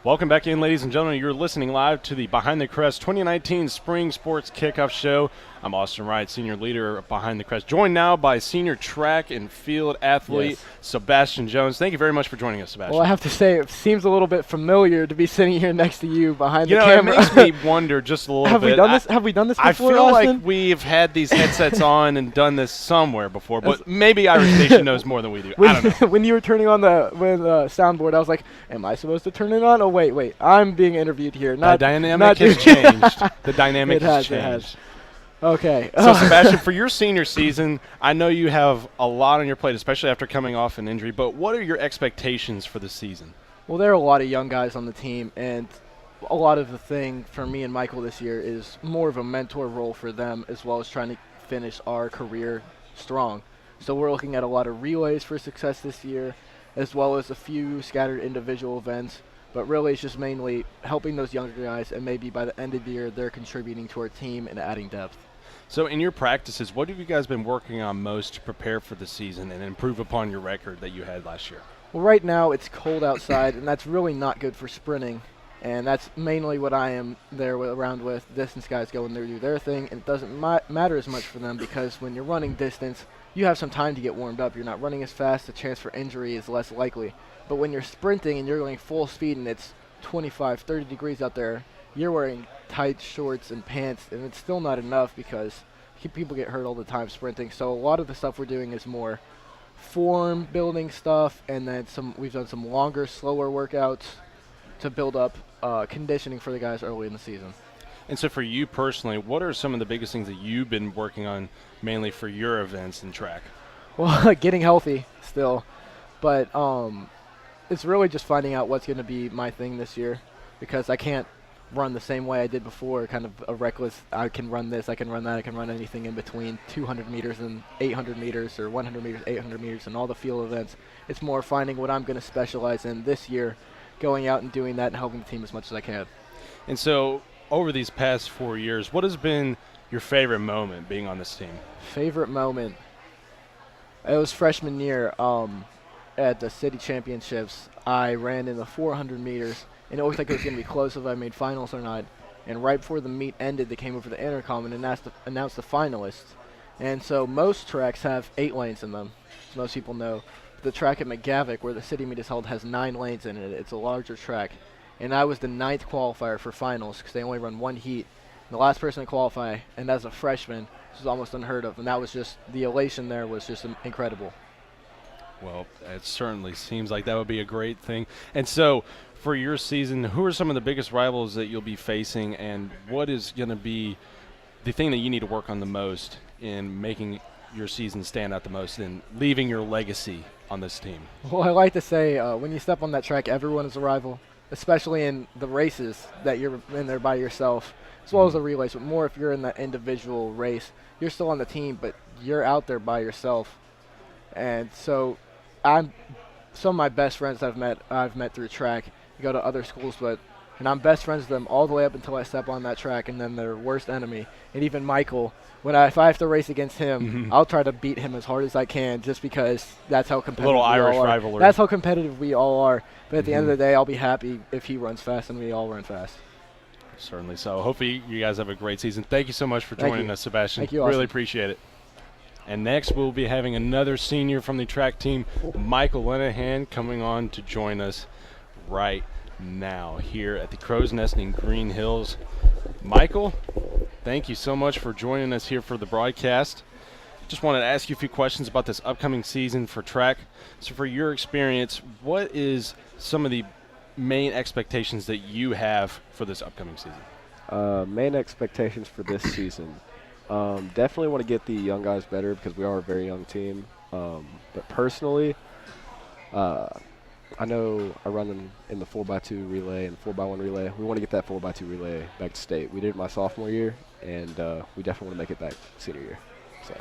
Welcome back in, ladies and gentlemen. You're listening live to the Behind the Crest 2019 Spring Sports Kickoff Show. I'm Austin Wright, Senior Leader of Behind the Crest, joined now by Senior Track and Field Athlete Sebastian Jones. Thank you very much for joining us, Sebastian. Well, I have to say, it seems a little bit familiar to be sitting here next to you behind the camera. It makes me wonder just a little have bit. Have we done this before, I feel Austin? like we've had these headsets on and done this somewhere before, but maybe Irish Nation knows more than we do. I don't know. When you were turning on the soundboard, I was like, am I supposed to turn it on? Oh, wait. I'm being interviewed here. The dynamic has changed. The dynamic has changed. It has. Okay. So, Sebastian, for your senior season, I know you have a lot on your plate, especially after coming off an injury, but what are your expectations for the season? Well, there are a lot of young guys on the team, and a lot of the thing for me and Michael this year is more of a mentor role for them, as well as trying to finish our career strong. So we're looking at a lot of relays for success this year, as well as a few scattered individual events. But really, it's just mainly helping those younger guys, and maybe by the end of the year, they're contributing to our team and adding depth. So in your practices, what have you guys been working on most to prepare for the season and improve upon your record that you had last year? Well, right now it's cold outside, and that's really not good for sprinting. And that's mainly what I am there around with. Distance guys go in there, do their thing, and it doesn't matter as much for them because when you're running distance, you have some time to get warmed up. You're not running as fast. The chance for injury is less likely. But when you're sprinting and you're going full speed and it's 25, 30 degrees out there, you're wearing tight shorts and pants, and it's still not enough because people get hurt all the time sprinting. So a lot of the stuff we're doing is more form building stuff, and then we've done some longer, slower workouts to build up conditioning for the guys early in the season. And so for you personally, what are some of the biggest things that you've been working on mainly for your events in track? Well, getting healthy still, but it's really just finding out what's going to be my thing this year, because I can't run the same way I did before, kind of a reckless, I can run this, I can run that, I can run anything in between 200 meters and 800 meters or 100 meters, 800 meters, and all the field events. It's more finding what I'm going to specialize in this year, going out and doing that and helping the team as much as I can. And so over these past 4 years, what has been your favorite moment being on this team? Favorite moment? It was freshman year at the city championships. I ran in the 400 meters, and it looked like it was going to be close if I made finals or not. And right before the meet ended, they came over the intercom and announced the finalists. And so most tracks have 8 lanes in them, as most people know. The track at McGavick, where the city meet is held, has 9 lanes in it. It's a larger track. And I was the 9th qualifier for finals because they only run 1 heat. And the last person to qualify, and as a freshman, this was almost unheard of. And that was just, the elation there was just incredible. Well, it certainly seems like that would be a great thing. And so for your season, who are some of the biggest rivals that you'll be facing, and what is going to be the thing that you need to work on the most in making your season stand out the most and leaving your legacy on this team? Well, I like to say when you step on that track, everyone is a rival, especially in the races that you're in there by yourself, as well as the relays, but more if you're in that individual race. You're still on the team, but you're out there by yourself. And so some of my best friends I've met through track. Go to other schools, and I'm best friends with them all the way up until I step on that track, and then their worst enemy. And even Michael, if I have to race against him, I'll try to beat him as hard as I can, just because that's how competitive little we Irish all are. rivalry. That's how competitive we all are. But at the end of the day, I'll be happy if he runs fast and we all run fast. Certainly so. Hopefully you guys have a great season. Thank you so much for joining us, Sebastian. Thank you, Austin. Really appreciate it. And next we'll be having another senior from the track team, Michael Lenahan, coming on to join us right now here at the Crow's Nest in Green Hills. Michael, thank you so much for joining us here for the broadcast. Just wanted to ask you a few questions about this upcoming season for track. So for your experience, what is some of the main expectations that you have for this upcoming season? Main expectations for this season. Definitely want to get the young guys better because we are a very young team. But personally, I know I run in the 4x2 relay and 4x1 relay. We want to get that 4x2 relay back to state. We did it my sophomore year, and we definitely want to make it back senior year. So.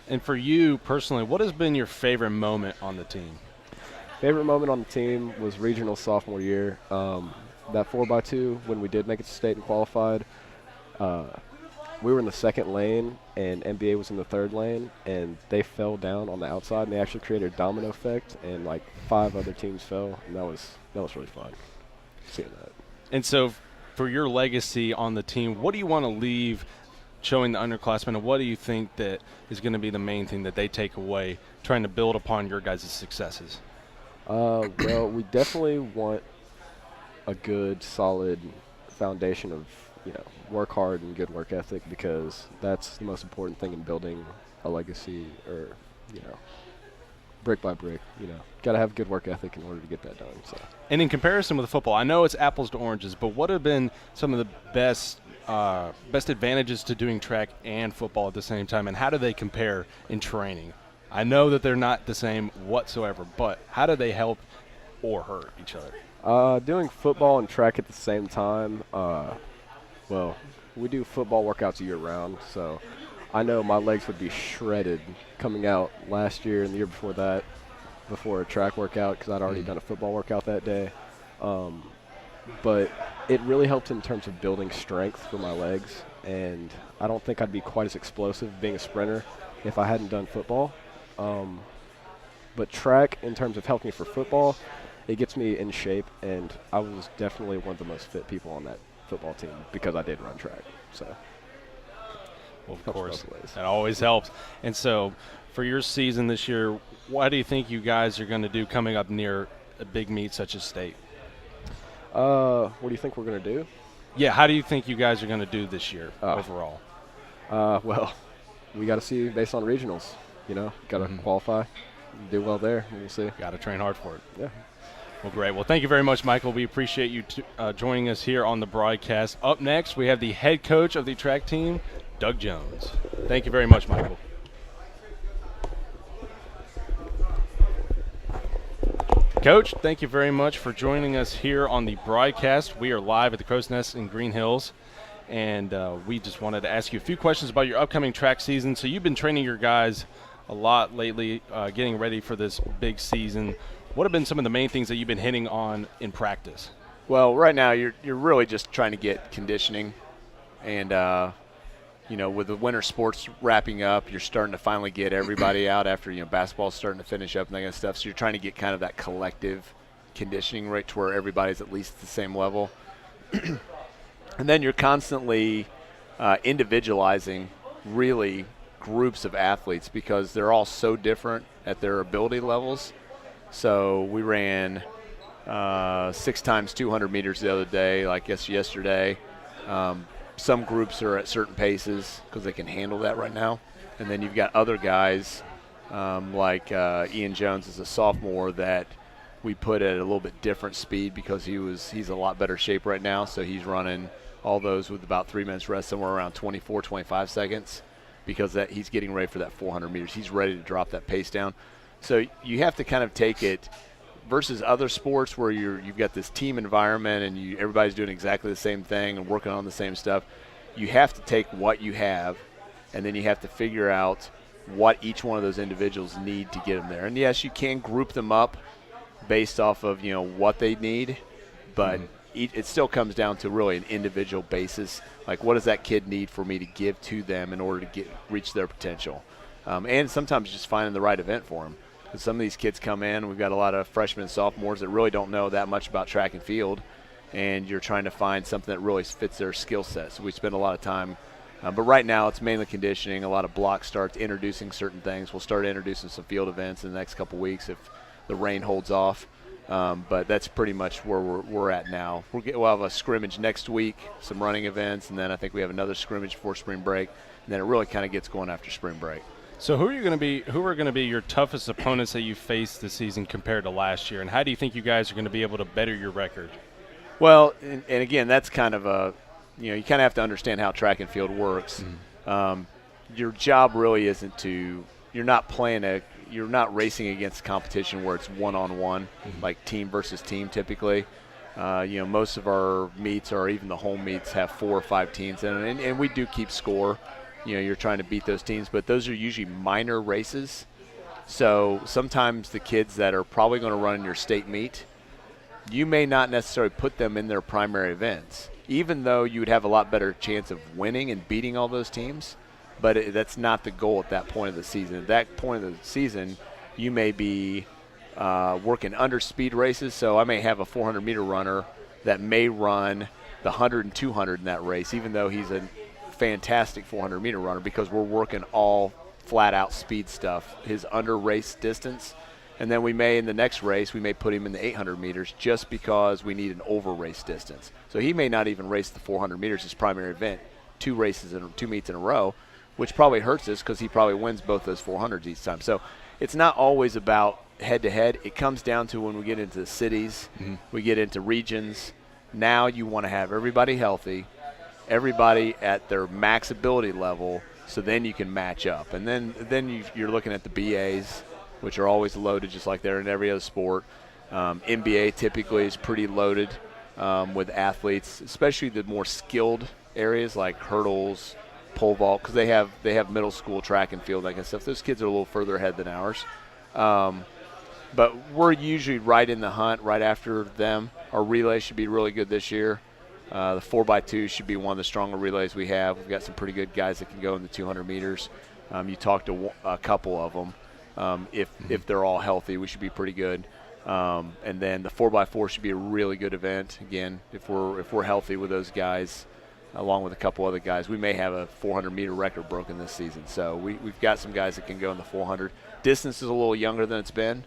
And for you personally, what has been your favorite moment on the team? Favorite moment on the team was regional sophomore year. That 4x2, when we did make it to state and qualified, we were in the 2nd lane, and NBA was in the 3rd lane, and they fell down on the outside, and they actually created a domino effect, and like 5 other teams fell, and that was really fun. seeing that. And so for your legacy on the team, what do you want to leave showing the underclassmen, and what do you think that is going to be the main thing that they take away trying to build upon your guys' successes? Well, we definitely want a good, solid foundation of, work hard and good work ethic, because that's the most important thing in building a legacy, or, brick by brick. Got to have good work ethic in order to get that done. So. And in comparison with football, I know it's apples to oranges, but what have been some of the best advantages to doing track and football at the same time, and how do they compare in training? I know that they're not the same whatsoever, but how do they help or hurt each other? Doing football and track at the same time, well, we do football workouts year-round, so I know my legs would be shredded coming out last year and the year before that, before a track workout, because I'd already done a football workout that day. But it really helped in terms of building strength for my legs, and I don't think I'd be quite as explosive being a sprinter if I hadn't done football. But track, in terms of helping me for football, it gets me in shape, and I was definitely one of the most fit people on that football team because I did run track. So, well, of course, that always helps. And so for your season this year, what do you think you guys are going to do coming up near a big meet such as state? What do you think we're going to do? Yeah, how do you think you guys are going to do this year overall? Well, we got to see based on regionals. Got to qualify, do well there, and we'll see. Got to train hard for it. Yeah. Well, great. Well, thank you very much, Michael. We appreciate you joining us here on the broadcast. Up next, we have the head coach of the track team, Doug Jones. Thank you very much, Michael. Coach, thank you very much for joining us here on the broadcast. We are live at the Crow's Nest in Green Hills, and we just wanted to ask you a few questions about your upcoming track season. So you've been training your guys a lot lately, getting ready for this big season. What have been some of the main things that you've been hitting on in practice? Well, right now you're really just trying to get conditioning, and with the winter sports wrapping up, you're starting to finally get everybody out after basketball's starting to finish up and that kind of stuff. So you're trying to get kind of that collective conditioning rate to where everybody's at least at the same level, and then you're constantly individualizing really groups of athletes because they're all so different at their ability levels. So we ran 6 times 200 meters the other day, yesterday. Some groups are at certain paces because they can handle that right now. And then you've got other guys like Ian Jones is a sophomore that we put at a little bit different speed because he's a lot better shape right now. So he's running all those with about 3 minutes rest, somewhere around 24, 25 seconds because he's getting ready for that 400 meters. He's ready to drop that pace down. So you have to kind of take it versus other sports where you've got this team environment and everybody's doing exactly the same thing and working on the same stuff. You have to take what you have, and then you have to figure out what each one of those individuals need to get them there. And, yes, you can group them up based off of, what they need, but it still comes down to really an individual basis. Like, what does that kid need for me to give to them in order to reach their potential? And sometimes just finding the right event for them. Because some of these kids come in, we've got a lot of freshmen and sophomores that really don't know that much about track and field, and you're trying to find something that really fits their skill set. So we spend a lot of time. But right now it's mainly conditioning, a lot of block starts, introducing certain things. We'll start introducing some field events in the next couple weeks if the rain holds off. But that's pretty much where we're at now. We'll have a scrimmage next week, some running events, and then I think we have another scrimmage before spring break. And then it really kind of gets going after spring break. So who are going to be your toughest opponents that you face this season compared to last year, and how do you think you guys are going to be able to better your record? Well, and again, that's kind of you kind of have to understand how track and field works. Your job really isn't you're not racing against competition where it's one-on-one, like team versus team typically. Most of our meets or even the home meets have 4 or 5 teams in it, and we do keep score. You're trying to beat those teams, but those are usually minor races. So sometimes the kids that are probably going to run in your state meet, you may not necessarily put them in their primary events, even though you would have a lot better chance of winning and beating all those teams. But that's not the goal at that point of the season. At that point of the season, you may be working under speed races. So I may have a 400-meter runner that may run the 100 and 200 in that race, even though he's a fantastic 400-meter runner, because we're working all flat-out speed stuff, his under-race distance. And then we may, in the next race, we may put him in the 800 meters just because we need an over-race distance. So he may not even race the 400 meters, his primary event, 2 meets in a row, which probably hurts us because he probably wins both those 400s each time. So it's not always about head-to-head. It comes down to when we get into the cities, we get into regions. Now you want to have everybody healthy, everybody at their max ability level, so then you can match up. And then you're looking at the BAs, which are always loaded just like they're in every other sport. NBA typically is pretty loaded with athletes, especially the more skilled areas like hurdles, pole vault, because they have middle school track and field, that kind of stuff. Those kids are a little further ahead than ours. But we're usually right in the hunt, right after them. Our relay should be really good this year. The 4x2 should be one of the stronger relays we have. We've got some pretty good guys that can go in the 200 meters. You talked to a couple of them. If they're all healthy, we should be pretty good. And then the 4x4 should be a really good event. Again, if we're healthy with those guys, along with a couple other guys, we may have a 400-meter record broken this season. So we've got some guys that can go in the 400. Distance is a little younger than it's been.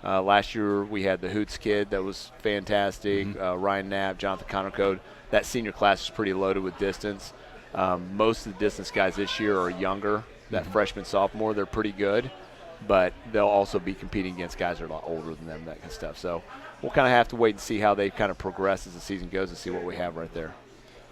Last year we had the Hoots kid that was fantastic, Ryan Knapp, Jonathan Connercode. That senior class is pretty loaded with distance. Most of the distance guys this year are younger. That freshman, sophomore, they're pretty good. But they'll also be competing against guys that are a lot older than them, that kind of stuff. So we'll kind of have to wait and see how they kind of progress as the season goes and see what we have right there.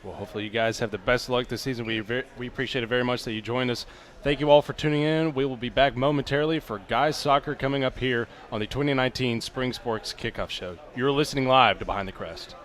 Well, hopefully you guys have the best of luck this season. We appreciate it very much that you joined us. Thank you all for tuning in. We will be back momentarily for guys soccer coming up here on the 2019 Spring Sports Kickoff Show. You're listening live to Behind the Crest.